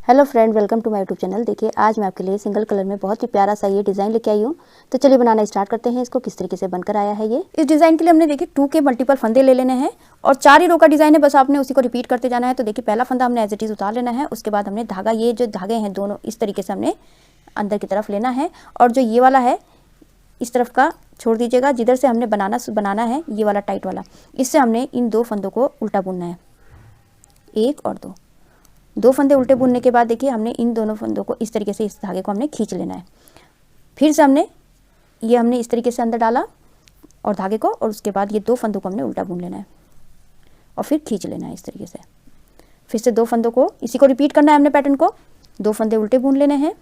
Hello friend, welcome to my YouTube channel. देखिए आज मैं आपके लिए सिंगल कलर में बहुत ही प्यारा सा ये डिज़ाइन लेके आई हूँ। तो चलिए बनाना स्टार्ट करते हैं। इसको किस तरीके से बनकर आया है ये। इस डिज़ाइन के लिए हमने देखिए 2 के मल्टीपल फंदे ले लेने हैं और 4 ही रो का डिज़ाइन है, बस आपने उसी को रिपीट करते जाना है। तो देखिए पहला फंदा हमने एज इट इज़ उतार लेना है। उसके बाद हमने धागा, ये जो धागे हैं दोनों इस तरीके से हमने अंदर की तरफ लेना है और जो ये वाला है इस तरफ का छोड़ दीजिएगा। जिधर से हमने बनाना है ये वाला टाइट वाला, इससे हमने इन 2 फंदों को उल्टा बुनना है, 1 और 2 फंदे उल्टे बुनने के बाद देखिए हमने इन दोनों फंदों को इस तरीके से, इस धागे को हमने खींच लेना है। फिर से हमने इस तरीके से अंदर डाला और धागे को, और उसके बाद ये 2 फंदों को हमने उल्टा बुन लेना है और फिर खींच लेना है इस तरीके से। फिर से 2 फंदों को, इसी को रिपीट करना है हमने पैटर्न को। 2 फंदे उल्टे बुन लेने हैं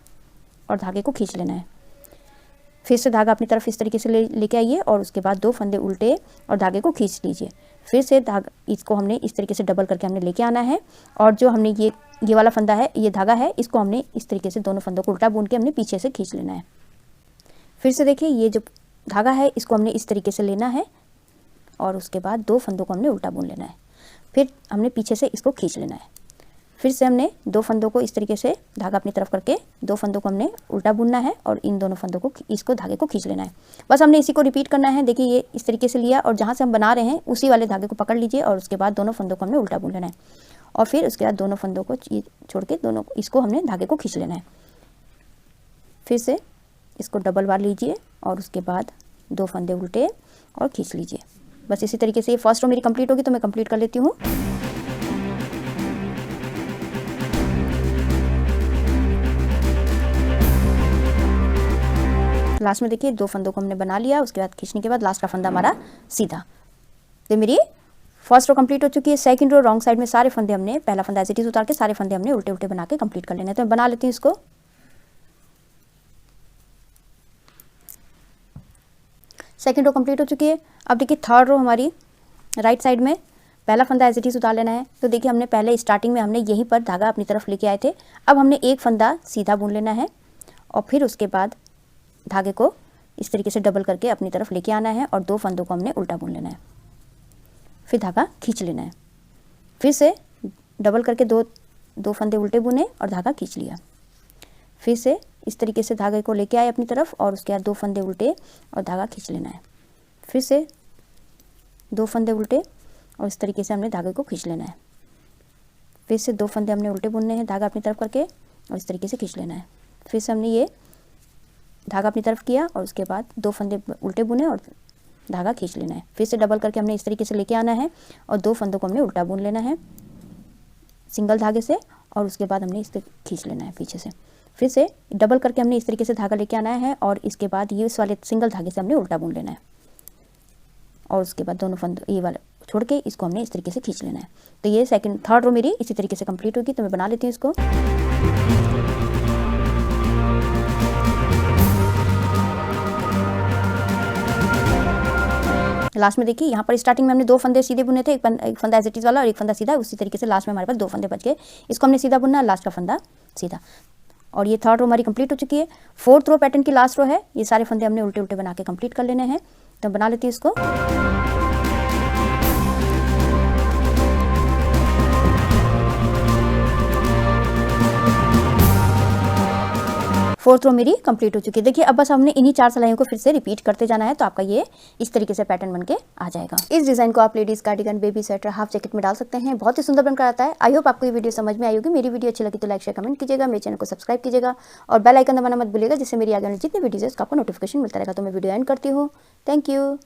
और धागे को खींच लेना है। फिर से धागा अपनी तरफ इस तरीके से लेके आइए और उसके बाद 2 फंदे उल्टे और धागे को खींच लीजिए। फिर से धागा, इसको हमने इस तरीके से डबल करके हमने लेके आना है और जो हमने ये वाला फंदा है, ये धागा है, इसको हमने इस तरीके से दोनों फंदों को उल्टा बुन के हमने पीछे से खींच लेना है। फिर से देखिए ये जो धागा है इसको हमने इस तरीके से लेना है और उसके बाद 2 फंदों को हमने उल्टा बुन लेना है। फिर हमने पीछे से इसको खींच लेना है। फिर से हमने 2 फंदों को इस तरीके से धागा अपनी तरफ करके 2 फंदों को हमने उल्टा बुनना है और इन दोनों फंदों को, इसको धागे को खींच लेना है। बस हमने इसी को रिपीट करना है। देखिए ये इस तरीके से लिया और जहाँ से हम बना रहे हैं उसी वाले धागे को पकड़ लीजिए और उसके बाद दोनों फंदों को हमने उल्टा बुन लेना है और फिर उसके बाद दोनों फंदों को छोड़ के इसको हमने धागे को खींच लेना है। फिर से इसको डबल बार लीजिए और उसके बाद 2 फंदे उल्टे और खींच लीजिए। बस इसी तरीके से ये फर्स्ट रो मेरी कंप्लीट होगी, तो मैं कंप्लीट कर लेती हूँ। लास्ट में देखिए 2 फंदों को हमने बना लिया, उसके बाद खींचने के बाद लास्ट का फंदा हमारा सीधा। तो मेरी फर्स्ट रो कंप्लीट हो चुकी है। सेकंड रो रॉन्ग साइड में सारे फंदे हमने, पहला फंदा एज इट इज उतार के सारे फंदे हमने उल्टे उल्टे बना के कंप्लीट कर लेने हैं। तो मैं बना लेती हूँ इसको। सेकंड रो कंप्लीट हो चुकी है। अब देखिए थर्ड रो हमारी राइट साइड में पहला फंदा एज इट इज उतार लेना है। तो देखिए हमने पहले स्टार्टिंग में हमने यहीं पर धागा अपनी तरफ लेके आए थे। अब हमने 1 फंदा सीधा बुन लेना है और फिर उसके बाद धागे को इस तरीके से डबल करके अपनी तरफ लेके आना है और 2 फंदों को हमने उल्टा बुन लेना है। फिर धागा खींच लेना है। फिर से डबल करके 2 फंदे उल्टे बुने और धागा खींच लिया। फिर से इस तरीके से धागे को लेके आए अपनी तरफ और उसके बाद 2 फंदे उल्टे और धागा खींच लेना है। फिर से 2 फंदे उल्टे और इस तरीके से हमने धागे को खींच लेना है। फिर से 2 फंदे हमने उल्टे बुनने हैं धागा अपनी तरफ करके और इस तरीके से खींच लेना है। फिर से हमने ये धागा अपनी तरफ किया और उसके बाद 2 फंदे उल्टे बुने और धागा खींच लेना है। फिर से डबल करके हमने इस तरीके से लेके आना है और 2 फंदों को हमने उल्टा बुन लेना है सिंगल धागे से और उसके बाद हमने इस खींच लेना है पीछे से। फिर से डबल करके हमने इस तरीके से धागा लेके आना है और इसके बाद ये इस वाले सिंगल धागे से हमने उल्टा बुन लेना है और उसके बाद दोनों फंदों ये वाला छोड़ के इसको हमने इस तरीके से खींच लेना है। तो ये थर्ड रो मेरी इसी तरीके से कंप्लीट होगी। तो मैं बना लेती हूँ इसको। लास्ट में देखिए यहाँ पर स्टार्टिंग में हमने 2 फंदे सीधे बुने थे, एक फंदा एज इट इज वाला और एक फंदा सीधा। उसी तरीके से लास्ट में हमारे पास 2 फंदे बच गए, इसको हमने सीधा बुनना, लास्ट का फंदा सीधा। और ये थर्ड रो हमारी कंप्लीट हो चुकी है। फोर्थ रो पैटर्न की लास्ट रो है। ये सारे फंदे हमने उल्टे उल्टे बना के कंप्लीट कर लेने हैं। तो बना लेती हूँ इसको। फोर्थ रो मेरी कंप्लीट हो चुकी है। देखिए अब बस हमने इन्हीं 4 सिलाइयों को फिर से रिपीट करते जाना है, तो आपका ये इस तरीके से पैटर्न बनके आ जाएगा। इस डिजाइन को आप ladies cardigan, baby sweater, half jacket में डाल सकते हैं। बहुत ही सुंदर बनकर आता है। आई होप आपको ये वीडियो समझ में आई होगी। मेरी वीडियो अच्छी लगी तो लाइक शेयर कमेंट कीजिएगा, मेरे चैनल को सब्सक्राइब कीजिएगा और बेल आइकन दबाना मत भूलिएगा, जिससे मेरी आगे वाली जितनी वीडियोज है उसका आपको नोटिफिकेशन मिलता रहेगा। तो मैं वीडियो एंड करती हूँ। Thank you.